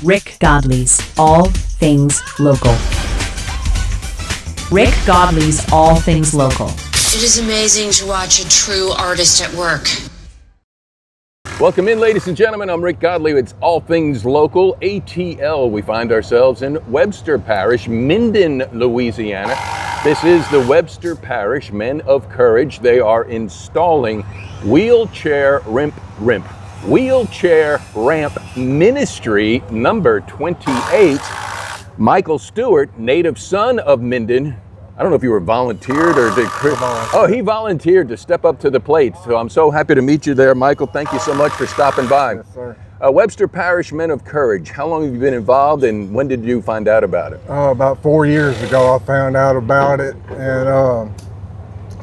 Rick Godley's All Things Local. Rick Godley's All Things Local. It is amazing to watch a true artist at work. Welcome in, ladies and gentlemen. I'm Rick Godley. It's All Things Local, ATL. We find ourselves in Webster Parish, Minden, Louisiana. This is the Webster Parish Men of Courage. They are installing wheelchair ramp ministry number 28. Michael Stewart, native son of Minden. I don't know if you were volunteered or did Chris. Oh, he volunteered to step up to the plate. So I'm so happy to meet you there, Michael. Thank you so much for stopping by. Yes, sir. Webster Parish Men of Courage. How long have you been involved, and when did you find out about it? About 4 years ago, I found out about it, and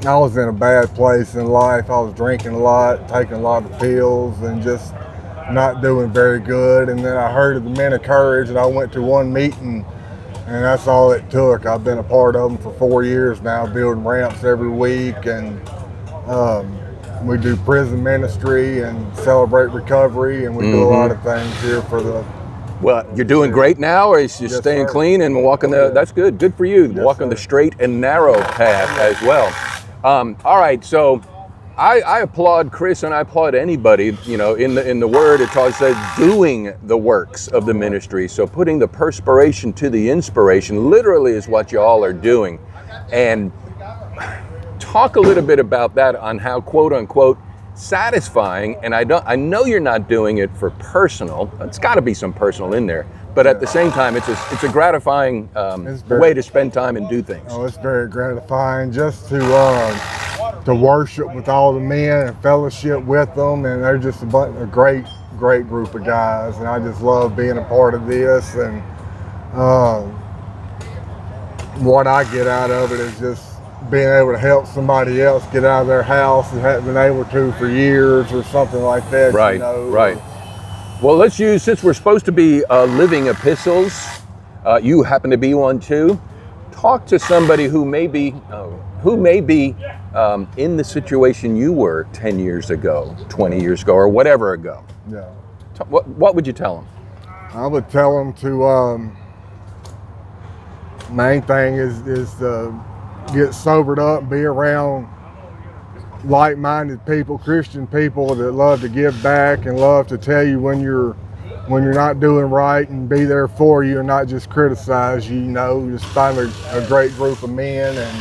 I was in a bad place in life. I was drinking a lot, taking a lot of pills, and just not doing very good. And then I heard of the Men of Courage, and I went to one meeting. And that's all it took. I've been a part of them for 4 years now, building ramps every week, and we do prison ministry and celebrate recovery, and we do a lot of things here for the... Well, you're doing great now, or is you staying clean and walking that's good. Good for you, walking the straight and narrow path as well. All right, so I applaud Chris, and I applaud anybody, you know, in the word it says doing the works of the ministry. So putting the perspiration to the inspiration literally is what you all are doing. And talk a little bit about that, on how quote unquote satisfying, and I know you're not doing it for personal. It's got to be some personal in there, but at the same time it's a gratifying way to spend time and do things. Oh, it's very gratifying just to worship with all the men and fellowship with them, and they're just a great group of guys, and I just love being a part of this. And what I get out of it is just being able to help somebody else get out of their house that hadn't been able to for years or something like that. Right, you know. right. Well, let's use, since we're supposed to be living epistles, you happen to be one too. Talk to somebody who may be in the situation you were 10 years ago, 20 years ago, or whatever ago. Yeah. What would you tell them? I would tell them to, main thing is to get sobered up and be around like-minded people, Christian people that love to give back and love to tell you when you're not doing right, and be there for you and not just criticize you. You know, just find a great group of men and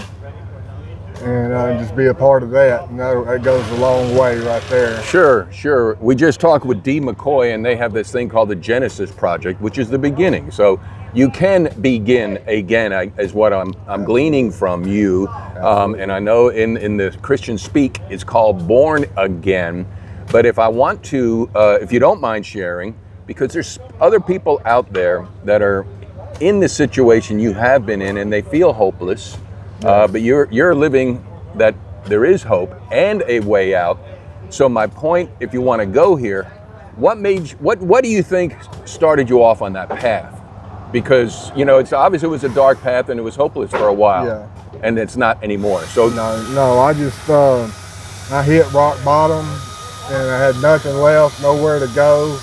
just be a part of that. And that goes a long way right there. Sure. We just talked with Dee McCoy, and they have this thing called the Genesis Project, which is the beginning. So you can begin again, is what I'm gleaning from you. And I know in the Christian speak, it's called born again. But if I want to, if you don't mind sharing, because there's other people out there that are in the situation you have been in, and they feel hopeless. But you're living that there is hope and a way out. So my point, if you want to go here, what do you think started you off on that path? Because, you know, it's obvious it was a dark path and it was hopeless for a while, and it's not anymore. So no, I just I hit rock bottom, and I had nothing left, nowhere to go,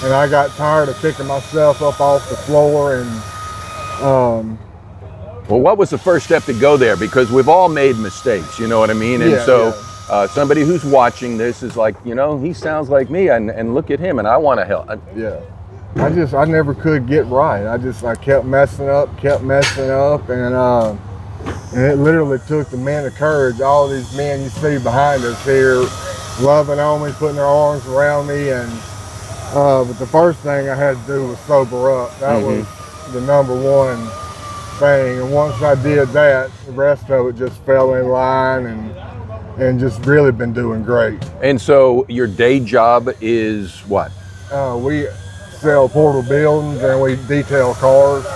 and I got tired of picking myself up off the floor. And well, what was the first step to go there? Because we've all made mistakes, you know what I mean? And somebody who's watching this is like, you know, he sounds like me, and look at him, and I want to help. I never could get right. I kept messing up, and it literally took the Men of Courage, all these men you see behind us here, loving on me, putting their arms around me, and but the first thing I had to do was sober up. That was the number one thing, and once I did that, the rest of it just fell in line, and just really been doing great. And so your day job is what? We sell portable buildings, and we detail cars.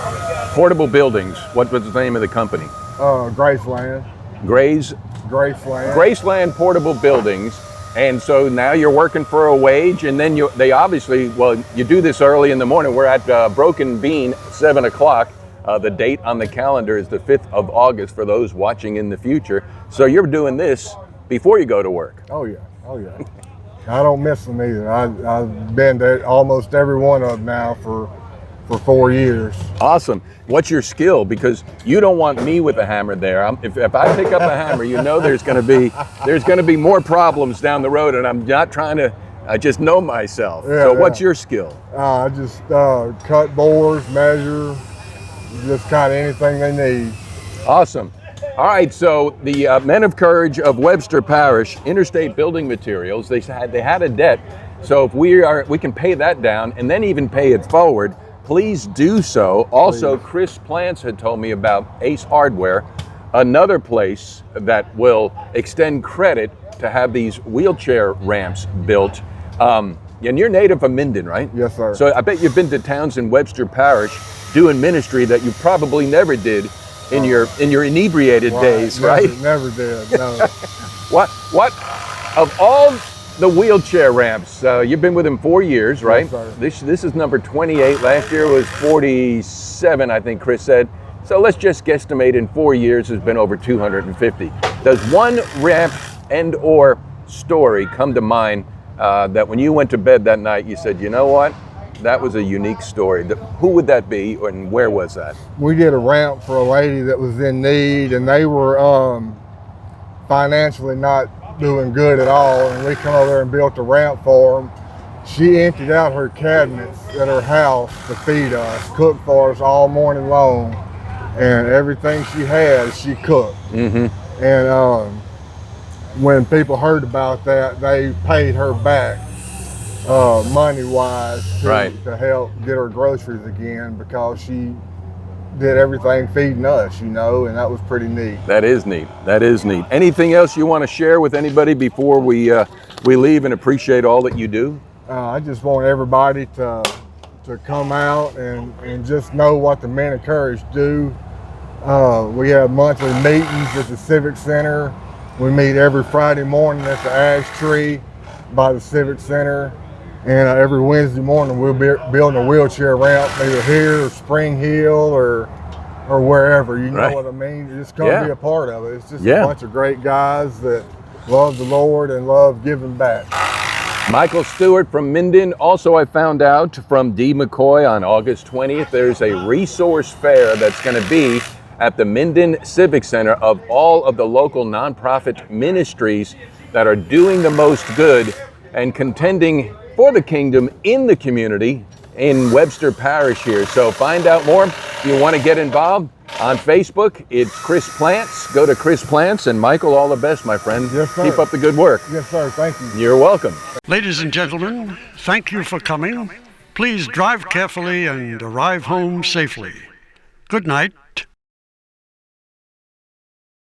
Portable buildings. What was the name of the company? Graceland. Graceland Portable Buildings. And so now you're working for a wage, and then they obviously, you do this early in the morning. We're at Broken Bean, 7 o'clock. The date on the calendar is the 5th of August for those watching in the future. So you're doing this before you go to work. Oh yeah. I don't miss them either. I've been to almost every one of them now for for 4 years. Awesome. What's your skill? Because you don't want me with a hammer there. If I pick up a hammer, you know there's going to be more problems down the road, and I'm not trying to. I just know myself. Yeah, so what's your skill? I just cut boards, measure, just kind of anything they need. Awesome. All right, so the Men of Courage of Webster Parish, Interstate Building Materials, they had a debt. So if we can pay that down and then even pay it forward, please do so. Also, Please. Chris Plants had told me about Ace Hardware, another place that will extend credit to have these wheelchair ramps built. And you're native of Minden, right? Yes, sir. So I bet you've been to towns in Webster Parish doing ministry that you probably never did in your inebriated days, right? Never did, no. What of all the wheelchair ramps, you've been with them 4 years, right? Yes, sir. This is number 28. Last year was 47, I think Chris said. So let's just guesstimate in 4 years has been over 250. Does one ramp and or story come to mind that when you went to bed that night, you said, you know what? That was a unique story. Who would that be, and where was that? We did a ramp for a lady that was in need, and they were financially not doing good at all, and we come over there and built a ramp for them. She emptied out her cabinets at her house to feed us, cooked for us all morning long, and everything she had, she cooked. Mm-hmm. And when people heard about that, they paid her back money-wise to help get her groceries again, because she did everything feeding us, and that was pretty neat. That is neat. That is neat. Anything else you want to share with anybody before we leave and appreciate all that you do? I just want everybody to come out and just know what the Men of Courage do. We have monthly meetings at the Civic Center. We meet every Friday morning at the ash tree by the Civic Center. And every Wednesday morning we'll be building a wheelchair ramp, either here or Spring Hill or wherever. You know what I mean? Just come be a part of it. It's just a bunch of great guys that love the Lord and love giving back. Michael Stewart from Minden. Also, I found out from Dee McCoy on August 20th, there's a resource fair that's going to be at the Minden Civic Center of all of the local nonprofit ministries that are doing the most good and contending for the kingdom in the community in Webster Parish here. So find out more. If you want to get involved on Facebook, it's Chris Plants. Go to Chris Plants, and Michael, all the best, my friend. Yes, sir. Keep up the good work. Yes, sir. Thank you. You're welcome. Ladies and gentlemen, thank you for coming. Please drive carefully and arrive home safely. Good night.